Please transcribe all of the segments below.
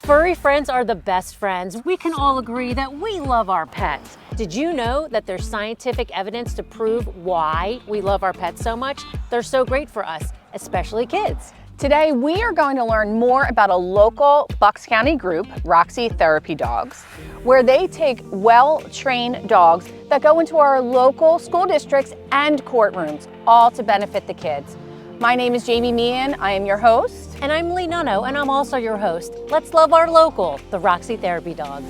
Furry friends are the best friends. We can all agree that we love our pets. Did you know that there's scientific evidence to prove why we love our pets so much? They're so great for us, especially kids. Today, we are going to learn more about a local Bucks County group, Roxy Therapy Dogs, where they take well-trained dogs that go into our local school districts and courtrooms, all to benefit the kids. My name is Jamie Meehan. I am your host. And I'm Lee Nunno, and I'm also your host. Let's love our local, the Roxy Therapy Dog.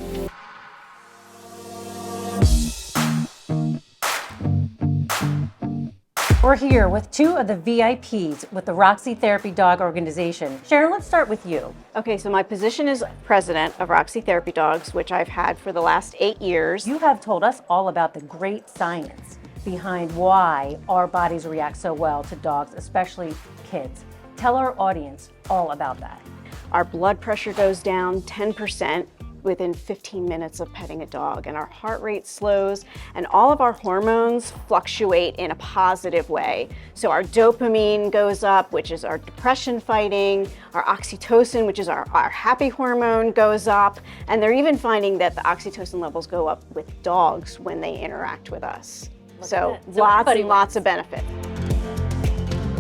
We're here with two of the VIPs with the Roxy Therapy Dog organization. Sharon, let's start with you. Okay, so my position is president of Roxy Therapy Dogs, which I've had for the last 8 years. You have told us all about the great science behind why our bodies react so well to dogs, especially kids. Tell our audience all about that. Our blood pressure goes down 10% within 15 minutes of petting a dog, and our heart rate slows, and all of our hormones fluctuate in a positive way. So our dopamine goes up, which is our depression fighting, our oxytocin, which is our happy hormone, goes up, and they're even finding that the oxytocin levels go up with dogs when they interact with us. So lots and lots of benefit.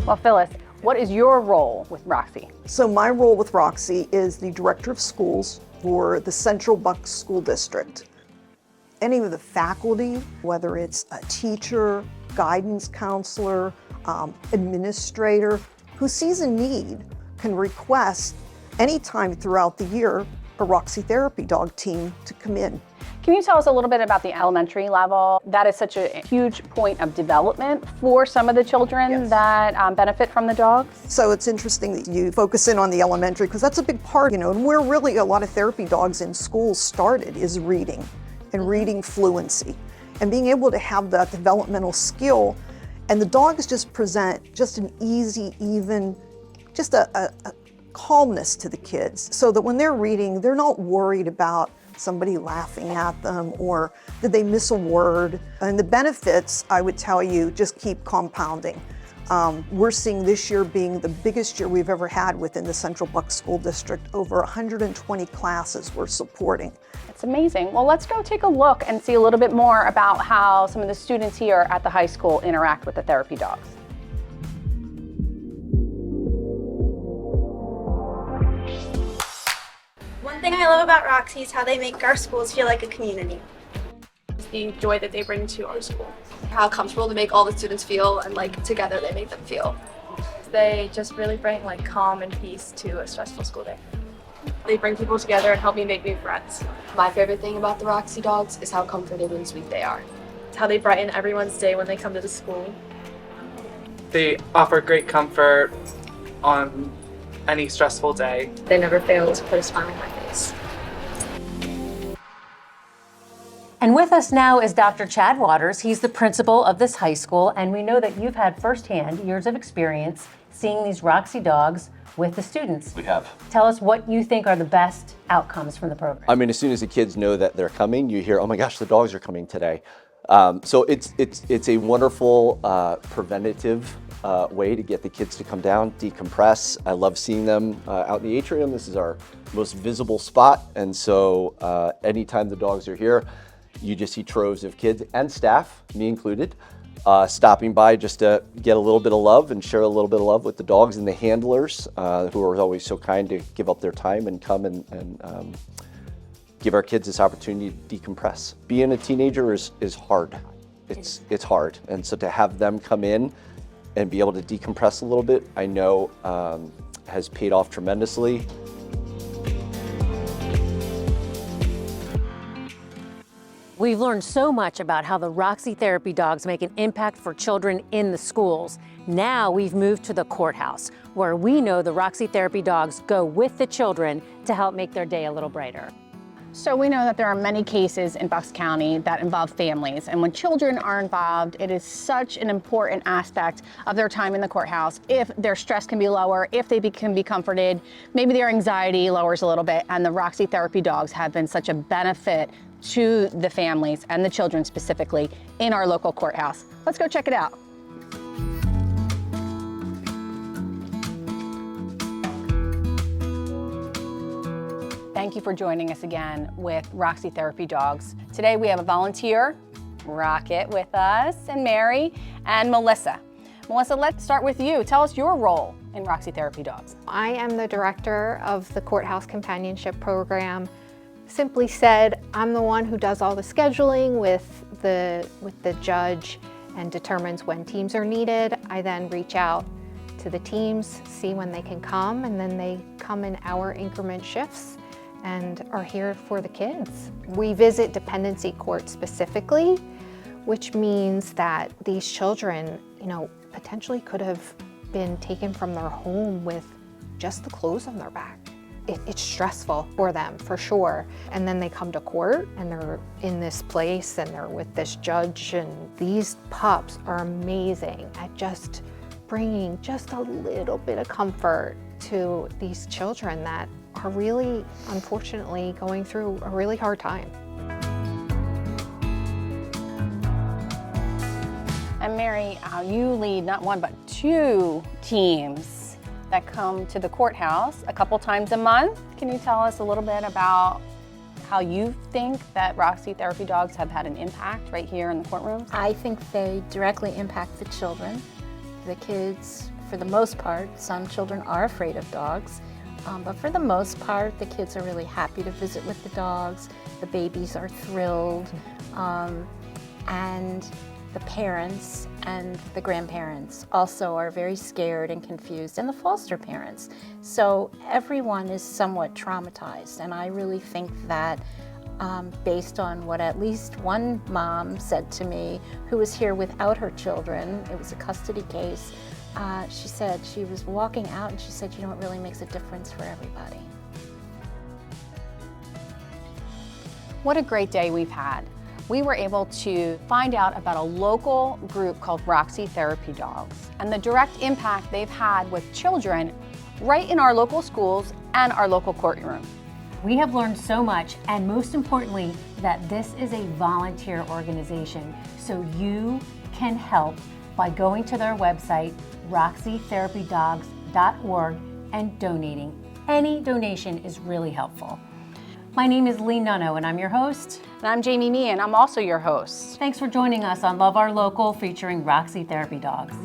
Well, Phyllis, what is your role with Roxy? So my role with Roxy is the director of schools for the Central Bucks School District. Any of the faculty, whether it's a teacher, guidance counselor, administrator, who sees a need can request anytime throughout the year a Roxy Therapy Dog team to come in. Can you tell us a little bit about the elementary level? That is such a huge point of development for some of the children that benefit from the dogs. So it's interesting that you focus in on the elementary because that's a big part, and where really a lot of therapy dogs in schools started is reading and reading fluency and being able to have that developmental skill. And the dogs just present just an easy, even, just a calmness to the kids so that when they're reading, they're not worried about somebody laughing at them or did they miss a word. And the benefits, I would tell you, just keep compounding. We're seeing this year being the biggest year we've ever had within the Central Bucks School District. Over 120 classes we're supporting. It's amazing. Well, let's go take a look and see a little bit more about how some of the students here at the high school interact with the therapy dogs. One thing I love about Roxy is how they make our schools feel like a community. The joy that they bring to our school. How comfortable to make all the students feel and together they make them feel. They just really bring calm and peace to a stressful school day. They bring people together and help me make new friends. My favorite thing about the Roxy Dogs is how comforting and sweet they are. It's how they brighten everyone's day when they come to the school. They offer great comfort on any stressful day. They never fail to put a smile on my face. And with us now is Dr. Chad Waters. He's the principal of this high school, and we know that you've had firsthand years of experience seeing these Roxy dogs with the students. We have. Tell us what you think are the best outcomes from the program. I mean, as soon as the kids know that they're coming, you hear, oh my gosh, the dogs are coming today. So it's a wonderful preventative way to get the kids to come down, decompress. I love seeing them out in the atrium. This is our most visible spot. And so anytime the dogs are here, you just see troves of kids and staff, me included, stopping by just to get a little bit of love and share a little bit of love with the dogs and the handlers who are always so kind to give up their time and come and give our kids this opportunity to decompress. Being a teenager is hard. It's hard. And so to have them come in and be able to decompress a little bit, I know has paid off tremendously. We've learned so much about how the Roxy Therapy Dogs make an impact for children in the schools. Now we've moved to the courthouse, where we know the Roxy Therapy Dogs go with the children to help make their day a little brighter. So we know that there are many cases in Bucks County that involve families, and when children are involved, it is such an important aspect of their time in the courthouse. If their stress can be lower, if they can be comforted, maybe their anxiety lowers a little bit, and the Roxy Therapy Dogs have been such a benefit to the families and the children specifically in our local courthouse. Let's go check it out. Thank you for joining us again with Roxy Therapy Dogs. Today we have a volunteer, Rocket, with us, and Mary, and Melissa. Melissa, let's start with you. Tell us your role in Roxy Therapy Dogs. I am the director of the Courthouse Companionship Program. Simply said, I'm the one who does all the scheduling with the judge and determines when teams are needed. I then reach out to the teams, see when they can come, and then they come in hour increment shifts and are here for the kids. We visit dependency court specifically, which means that these children, potentially could have been taken from their home with just the clothes on their back. It's stressful for them, for sure. And then they come to court and they're in this place and they're with this judge, and these pups are amazing at just bringing just a little bit of comfort to these children that are really, unfortunately, going through a really hard time. And Mary, you lead not one but 2 teams that come to the courthouse a couple times a month. Can you tell us a little bit about how you think that Roxy Therapy Dogs have had an impact right here in the courtrooms? I think they directly impact the children. The kids, for the most part, some children are afraid of dogs, but for the most part, the kids are really happy to visit with the dogs. The babies are thrilled, and the parents and the grandparents also are very scared and confused, and the foster parents. So everyone is somewhat traumatized, and I really think that based on what at least one mom said to me, who was here without her children, it was a custody case, she said she was walking out and she said, it really makes a difference for everybody. What a great day we've had. We were able to find out about a local group called Roxy Therapy Dogs and the direct impact they've had with children right in our local schools and our local courtroom. We have learned so much, and most importantly, that this is a volunteer organization, so you can help by going to their website, roxytherapydogs.org, and donating. Any donation is really helpful. My name is Lee Nunno, and I'm your host. And I'm Jamie Mee, and I'm also your host. Thanks for joining us on Love Our Local, featuring Roxy Therapy Dogs.